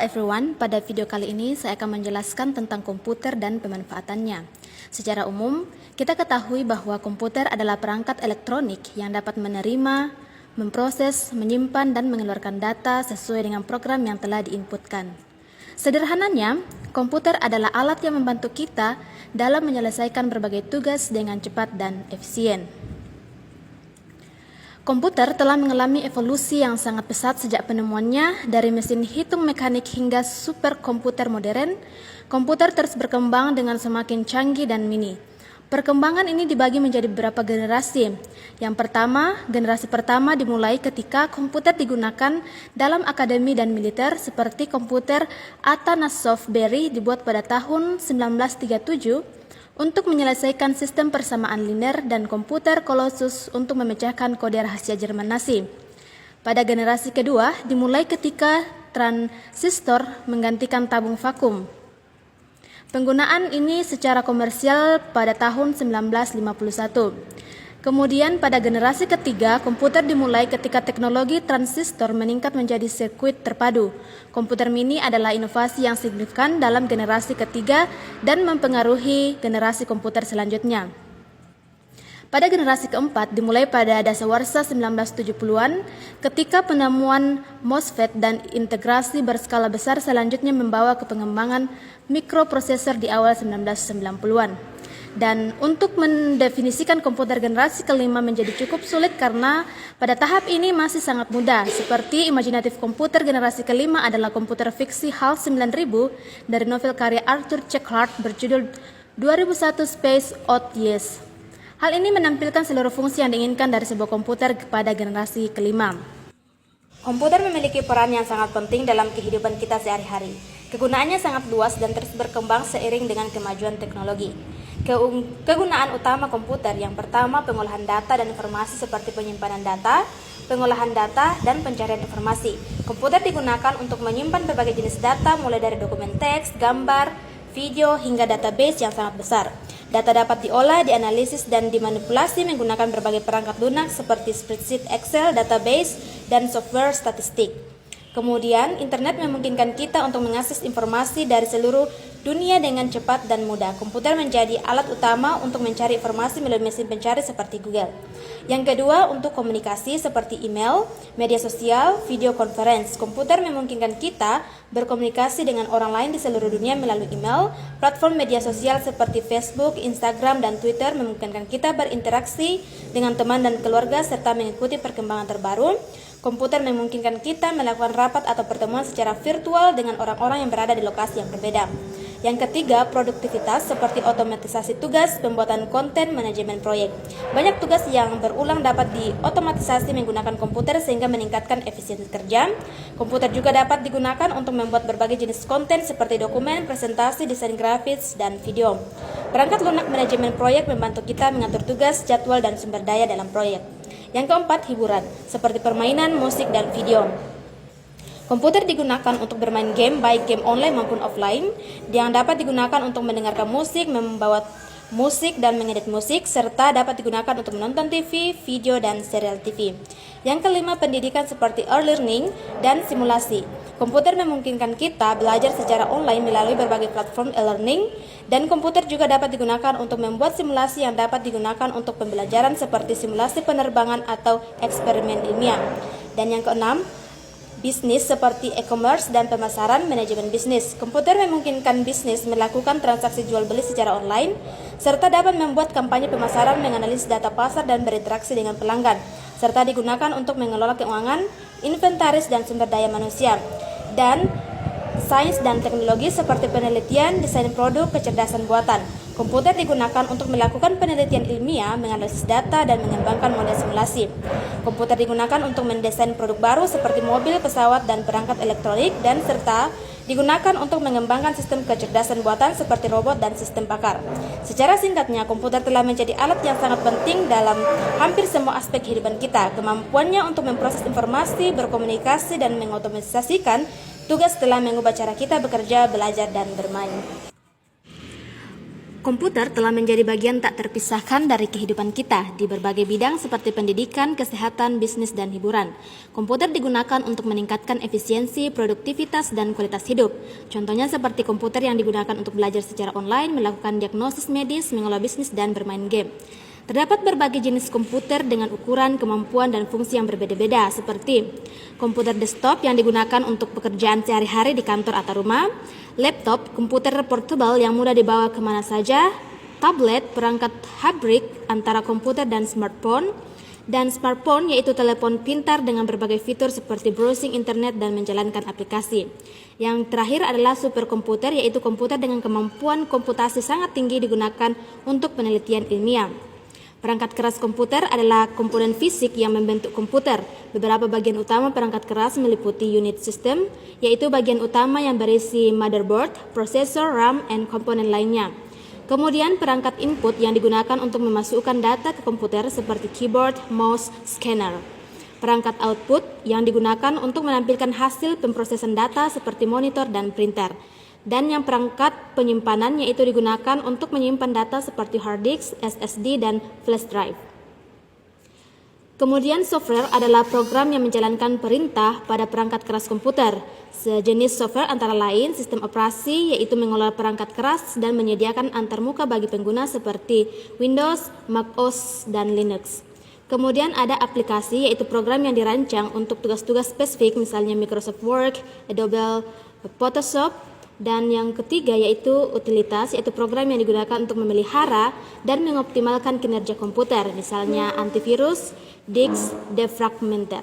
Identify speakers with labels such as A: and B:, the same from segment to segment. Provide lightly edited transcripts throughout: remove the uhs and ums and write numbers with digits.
A: everyone, pada video kali ini saya akan menjelaskan tentang komputer dan pemanfaatannya. Secara umum, kita ketahui bahwa komputer adalah perangkat elektronik yang dapat menerima, memproses, menyimpan, dan mengeluarkan data sesuai dengan program yang telah diinputkan. Sederhananya, komputer adalah alat yang membantu kita dalam menyelesaikan berbagai tugas dengan cepat dan efisien. Komputer telah mengalami evolusi yang sangat pesat sejak penemuannya. Dari mesin hitung mekanik hingga superkomputer modern, komputer terus berkembang dengan semakin canggih dan mini. Perkembangan ini dibagi menjadi beberapa generasi. Yang pertama, generasi pertama dimulai ketika komputer digunakan dalam akademi dan militer, seperti komputer Atanasov Berry dibuat pada tahun 1937 untuk menyelesaikan sistem persamaan linear, dan komputer Colossus untuk memecahkan kode rahasia Jerman Nazi. Pada generasi kedua dimulai ketika transistor menggantikan tabung vakum. Penggunaan ini secara komersial pada tahun 1951. Kemudian pada generasi ketiga, komputer dimulai ketika teknologi transistor meningkat menjadi sirkuit terpadu. Komputer mini adalah inovasi yang signifikan dalam generasi ketiga dan mempengaruhi generasi komputer selanjutnya. Pada generasi keempat dimulai pada dasawarsa 1970-an ketika penemuan MOSFET dan integrasi berskala besar selanjutnya membawa ke pengembangan mikroprosesor di awal 1990-an. Dan untuk mendefinisikan komputer generasi kelima menjadi cukup sulit karena pada tahap ini masih sangat muda. Seperti imajinatif komputer generasi kelima adalah komputer fiksi HAL 9000 dari novel karya Arthur C. Clarke berjudul 2001 Space Odyssey. Hal ini menampilkan seluruh fungsi yang diinginkan dari sebuah komputer pada generasi kelima. Komputer memiliki peran yang sangat penting dalam kehidupan kita sehari-hari. Kegunaannya sangat luas dan terus berkembang seiring dengan kemajuan teknologi. Kegunaan utama komputer yang pertama, pengolahan data dan informasi seperti penyimpanan data, pengolahan data, dan pencarian informasi. Komputer digunakan untuk menyimpan berbagai jenis data mulai dari dokumen teks, gambar, video, hingga database yang sangat besar. Data dapat diolah, dianalisis, dan dimanipulasi menggunakan berbagai perangkat lunak seperti spreadsheet, Excel, database, dan software statistik. Kemudian, internet memungkinkan kita untuk mengakses informasi dari seluruh dunia dengan cepat dan mudah. Komputer menjadi alat utama untuk mencari informasi melalui mesin pencari seperti Google. Yang kedua, untuk komunikasi seperti email, media sosial, video conference. Komputer memungkinkan kita berkomunikasi dengan orang lain di seluruh dunia melalui email. Platform media sosial seperti Facebook, Instagram, dan Twitter memungkinkan kita berinteraksi dengan teman dan keluarga serta mengikuti perkembangan terbaru. Komputer memungkinkan kita melakukan rapat atau pertemuan secara virtual dengan orang-orang yang berada di lokasi yang berbeda. Yang ketiga, produktivitas seperti otomatisasi tugas, pembuatan konten, manajemen proyek. Banyak tugas yang berulang dapat diotomatisasi menggunakan komputer sehingga meningkatkan efisiensi kerja. Komputer juga dapat digunakan untuk membuat berbagai jenis konten seperti dokumen, presentasi, desain grafis, dan video. Perangkat lunak manajemen proyek membantu kita mengatur tugas, jadwal, dan sumber daya dalam proyek. Yang keempat, hiburan, seperti permainan, musik, dan video. Komputer digunakan untuk bermain game, baik game online maupun offline, yang dapat digunakan untuk mendengarkan musik, membawa musik, dan mengedit musik, serta dapat digunakan untuk menonton TV, video, dan serial TV. Yang kelima, pendidikan seperti e-learning dan simulasi. Komputer memungkinkan kita belajar secara online melalui berbagai platform e-learning, dan komputer juga dapat digunakan untuk membuat simulasi yang dapat digunakan untuk pembelajaran seperti simulasi penerbangan atau eksperimen ilmiah. Dan yang keenam, bisnis seperti e-commerce dan pemasaran, manajemen bisnis. Komputer memungkinkan bisnis melakukan transaksi jual beli secara online, serta dapat membuat kampanye pemasaran, menganalisis data pasar, dan berinteraksi dengan pelanggan, serta digunakan untuk mengelola keuangan, inventaris, dan sumber daya manusia. Dan sains dan teknologi seperti penelitian, desain produk, kecerdasan buatan. Komputer digunakan untuk melakukan penelitian ilmiah, menganalisis data, dan mengembangkan model simulasi. Komputer digunakan untuk mendesain produk baru seperti mobil, pesawat, dan perangkat elektronik, dan serta digunakan untuk mengembangkan sistem kecerdasan buatan seperti robot dan sistem pakar. Secara singkatnya, komputer telah menjadi alat yang sangat penting dalam hampir semua aspek kehidupan kita. Kemampuannya untuk memproses informasi, berkomunikasi, dan mengotomatisasikan tugas telah mengubah cara kita bekerja, belajar, dan bermain. Komputer telah menjadi bagian tak terpisahkan dari kehidupan kita di berbagai bidang seperti pendidikan, kesehatan, bisnis, dan hiburan. Komputer digunakan untuk meningkatkan efisiensi, produktivitas, dan kualitas hidup. Contohnya seperti komputer yang digunakan untuk belajar secara online, melakukan diagnosis medis, mengelola bisnis, dan bermain game. Terdapat berbagai jenis komputer dengan ukuran, kemampuan, dan fungsi yang berbeda-beda seperti komputer desktop yang digunakan untuk pekerjaan sehari-hari di kantor atau rumah, laptop, komputer portable yang mudah dibawa kemana saja, tablet, perangkat hybrid antara komputer dan smartphone yaitu telepon pintar dengan berbagai fitur seperti browsing internet dan menjalankan aplikasi. Yang terakhir adalah superkomputer yaitu komputer dengan kemampuan komputasi sangat tinggi digunakan untuk penelitian ilmiah. Perangkat keras komputer adalah komponen fisik yang membentuk komputer. Beberapa bagian utama perangkat keras meliputi unit system, yaitu bagian utama yang berisi motherboard, prosesor, RAM, dan komponen lainnya. Kemudian perangkat input yang digunakan untuk memasukkan data ke komputer seperti keyboard, mouse, scanner. Perangkat output yang digunakan untuk menampilkan hasil pemrosesan data seperti monitor dan printer. Dan yang perangkat penyimpanan yaitu digunakan untuk menyimpan data seperti hard disk, SSD, dan flash drive. Kemudian software adalah program yang menjalankan perintah pada perangkat keras komputer. Sejenis software antara lain sistem operasi yaitu mengelola perangkat keras dan menyediakan antarmuka bagi pengguna seperti Windows, Mac OS, dan Linux. Kemudian ada aplikasi yaitu program yang dirancang untuk tugas-tugas spesifik misalnya Microsoft Word, Adobe Photoshop. Dan yang ketiga yaitu utilitas, yaitu program yang digunakan untuk memelihara dan mengoptimalkan kinerja komputer, misalnya antivirus, disk, defragmenter.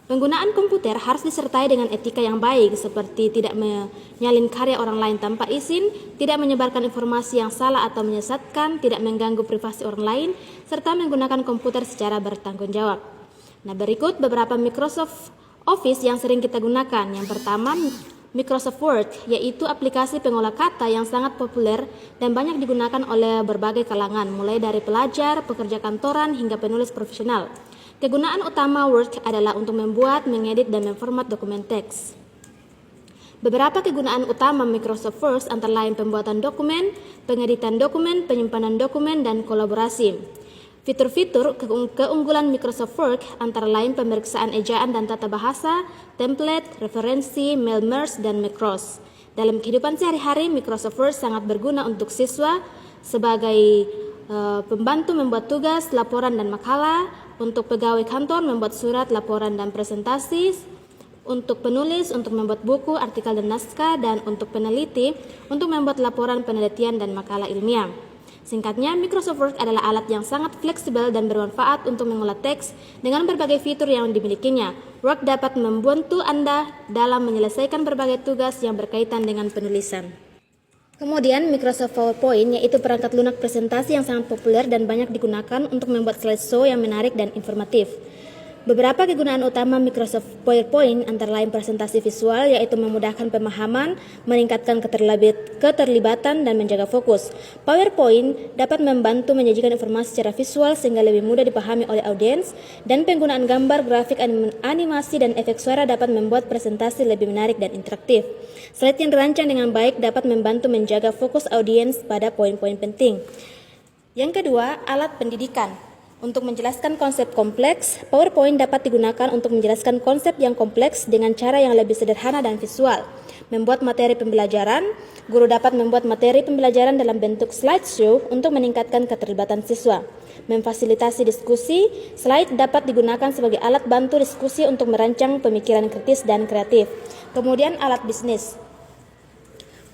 A: Penggunaan komputer harus disertai dengan etika yang baik, seperti tidak menyalin karya orang lain tanpa izin, tidak menyebarkan informasi yang salah atau menyesatkan, tidak mengganggu privasi orang lain, serta menggunakan komputer secara bertanggung jawab. Nah, berikut beberapa Microsoft Office yang sering kita gunakan. Yang pertama, Microsoft Word, yaitu aplikasi pengolah kata yang sangat populer dan banyak digunakan oleh berbagai kalangan, mulai dari pelajar, pekerja kantoran, hingga penulis profesional. Kegunaan utama Word adalah untuk membuat, mengedit, dan memformat dokumen teks. Beberapa kegunaan utama Microsoft Word antara lain pembuatan dokumen, pengeditan dokumen, penyimpanan dokumen, dan kolaborasi. Fitur-fitur keunggulan Microsoft Word antara lain pemeriksaan ejaan dan tata bahasa, template, referensi, mail merge, dan macros. Dalam kehidupan sehari-hari, Microsoft Word sangat berguna untuk siswa sebagai pembantu membuat tugas, laporan, dan makalah, untuk pegawai kantor membuat surat, laporan, dan presentasi, untuk penulis, untuk membuat buku, artikel, dan naskah, dan untuk peneliti, untuk membuat laporan penelitian dan makalah ilmiah. Singkatnya, Microsoft Word adalah alat yang sangat fleksibel dan bermanfaat untuk mengolah teks dengan berbagai fitur yang dimilikinya. Word dapat membantu Anda dalam menyelesaikan berbagai tugas yang berkaitan dengan penulisan. Kemudian, Microsoft PowerPoint yaitu perangkat lunak presentasi yang sangat populer dan banyak digunakan untuk membuat slideshow yang menarik dan informatif. Beberapa kegunaan utama Microsoft PowerPoint antara lain presentasi visual yaitu memudahkan pemahaman, meningkatkan keterlibatan, dan menjaga fokus. PowerPoint dapat membantu menyajikan informasi secara visual sehingga lebih mudah dipahami oleh audiens, dan penggunaan gambar, grafik, animasi, dan efek suara dapat membuat presentasi lebih menarik dan interaktif. Slide yang dirancang dengan baik dapat membantu menjaga fokus audiens pada poin-poin penting. Yang kedua, alat pendidikan. Untuk menjelaskan konsep kompleks, PowerPoint dapat digunakan untuk menjelaskan konsep yang kompleks dengan cara yang lebih sederhana dan visual. Membuat materi pembelajaran, guru dapat membuat materi pembelajaran dalam bentuk slideshow untuk meningkatkan keterlibatan siswa. Memfasilitasi diskusi, slide dapat digunakan sebagai alat bantu diskusi untuk merancang pemikiran kritis dan kreatif. Kemudian alat bisnis.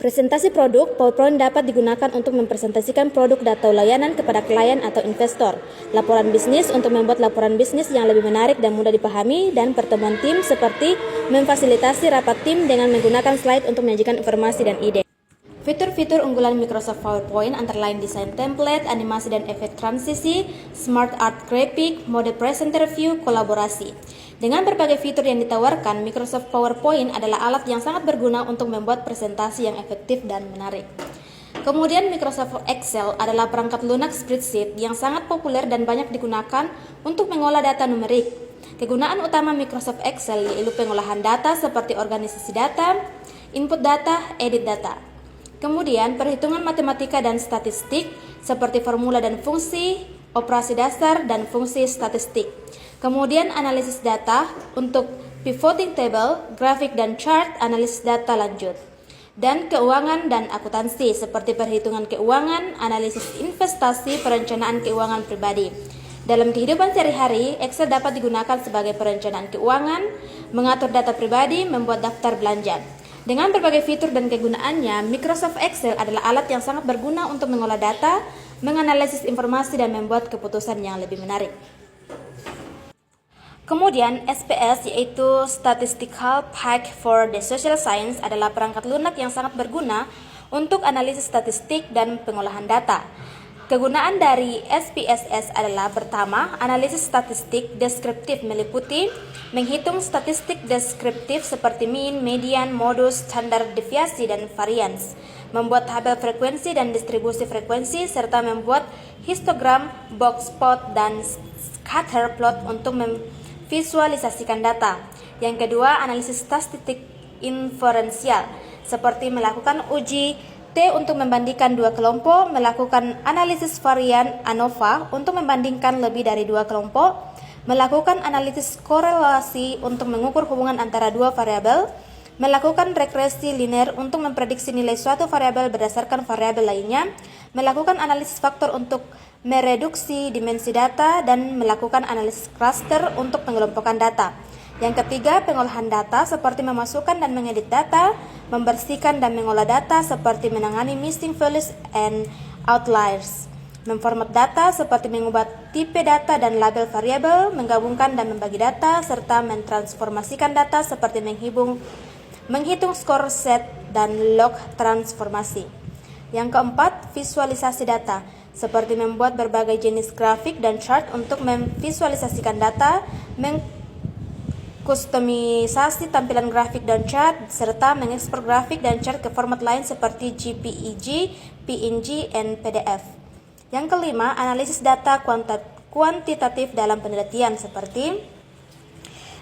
A: Presentasi produk, PowerPoint dapat digunakan untuk mempresentasikan produk atau layanan kepada klien atau investor. Laporan bisnis untuk membuat laporan bisnis yang lebih menarik dan mudah dipahami, dan pertemuan tim seperti memfasilitasi rapat tim dengan menggunakan slide untuk menyajikan informasi dan ide. Fitur-fitur unggulan Microsoft PowerPoint antara lain desain template, animasi dan efek transisi, smart art graphic, mode presenter view, kolaborasi. Dengan berbagai fitur yang ditawarkan, Microsoft PowerPoint adalah alat yang sangat berguna untuk membuat presentasi yang efektif dan menarik. Kemudian Microsoft Excel adalah perangkat lunak spreadsheet yang sangat populer dan banyak digunakan untuk mengolah data numerik. Kegunaan utama Microsoft Excel yaitu pengolahan data seperti organisasi data, input data, edit data. Kemudian perhitungan matematika dan statistik seperti formula dan fungsi, operasi dasar dan fungsi statistik. Kemudian analisis data untuk pivoting table, grafik dan chart, analisis data lanjut. Dan keuangan dan akuntansi seperti perhitungan keuangan, analisis investasi, perencanaan keuangan pribadi. Dalam kehidupan sehari-hari, Excel dapat digunakan sebagai perencanaan keuangan, mengatur data pribadi, membuat daftar belanja. Dengan berbagai fitur dan kegunaannya, Microsoft Excel adalah alat yang sangat berguna untuk mengolah data, menganalisis informasi, dan membuat keputusan yang lebih menarik. Kemudian, SPS yaitu Statistical Pack for the Social Science adalah perangkat lunak yang sangat berguna untuk analisis statistik dan pengolahan data. Kegunaan dari SPSS adalah pertama, analisis statistik deskriptif meliputi menghitung statistik deskriptif seperti mean, median, modus, standar deviasi, dan varians, membuat tabel frekuensi dan distribusi frekuensi, serta membuat histogram, box plot, dan scatter plot untuk memvisualisasikan data. Yang kedua, analisis statistik inferensial, seperti melakukan uji T untuk membandingkan dua kelompok, melakukan analisis varian ANOVA untuk membandingkan lebih dari dua kelompok, melakukan analisis korelasi untuk mengukur hubungan antara dua variabel, melakukan regresi linear untuk memprediksi nilai suatu variabel berdasarkan variabel lainnya, melakukan analisis faktor untuk mereduksi dimensi data, dan melakukan analisis cluster untuk pengelompokan data. Yang ketiga, pengolahan data seperti memasukkan dan mengedit data, membersihkan dan mengolah data seperti menangani missing values and outliers, memformat data seperti mengubah tipe data dan label variabel, menggabungkan dan membagi data, serta mentransformasikan data seperti menghitung skor set dan log transformasi. Yang keempat, visualisasi data seperti membuat berbagai jenis grafik dan chart untuk memvisualisasikan data, kustomisasi tampilan grafik dan chart, serta mengekspor grafik dan chart ke format lain seperti JPEG, PNG, dan PDF. Yang kelima, analisis data kuantitatif dalam penelitian seperti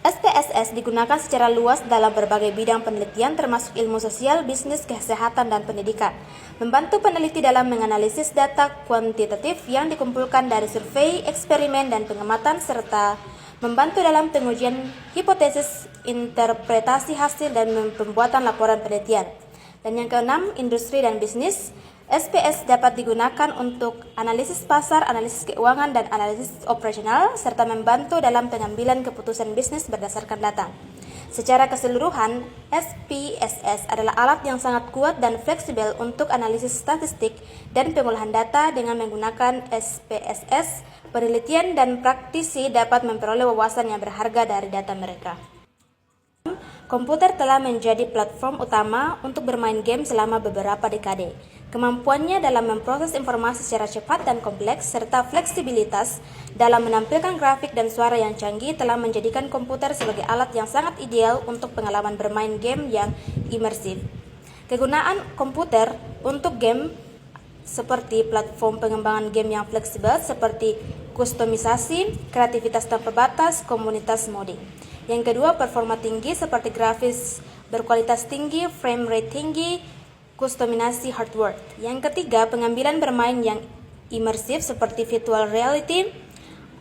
A: SPSS digunakan secara luas dalam berbagai bidang penelitian termasuk ilmu sosial, bisnis, kesehatan, dan pendidikan. Membantu peneliti dalam menganalisis data kuantitatif yang dikumpulkan dari survei, eksperimen, dan pengamatan, serta membantu dalam pengujian hipotesis, interpretasi hasil, dan pembuatan laporan penelitian. Dan yang keenam, industri dan bisnis. SPS dapat digunakan untuk analisis pasar, analisis keuangan, dan analisis operasional, serta membantu dalam pengambilan keputusan bisnis berdasarkan data. Secara keseluruhan, SPSS adalah alat yang sangat kuat dan fleksibel untuk analisis statistik dan pengolahan data. Dengan menggunakan SPSS, penelitian dan praktisi dapat memperoleh wawasan yang berharga dari data mereka. Komputer telah menjadi platform utama untuk bermain game selama beberapa dekade. Kemampuannya dalam memproses informasi secara cepat dan kompleks, serta fleksibilitas dalam menampilkan grafik dan suara yang canggih telah menjadikan komputer sebagai alat yang sangat ideal untuk pengalaman bermain game yang imersif. Kegunaan komputer untuk game seperti platform pengembangan game yang fleksibel seperti kustomisasi, kreativitas tanpa batas, komunitas modding. Yang kedua, performa tinggi seperti grafis berkualitas tinggi, frame rate tinggi, kustomisasi hardware. Yang ketiga, pengambilan bermain yang imersif seperti virtual reality,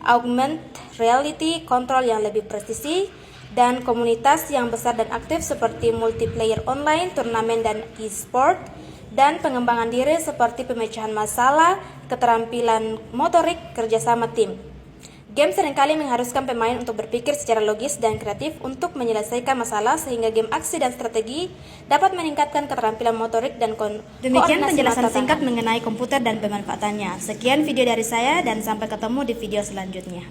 A: augmented reality, kontrol yang lebih presisi, dan komunitas yang besar dan aktif seperti multiplayer online, turnamen, dan e-sport, dan pengembangan diri seperti pemecahan masalah, keterampilan motorik, kerjasama tim. Game seringkali mengharuskan pemain untuk berpikir secara logis dan kreatif untuk menyelesaikan masalah, sehingga game aksi dan strategi dapat meningkatkan keterampilan motorik dan
B: Demikian penjelasan singkat mengenai komputer dan pemanfaatannya. Sekian video dari saya dan sampai ketemu di video selanjutnya.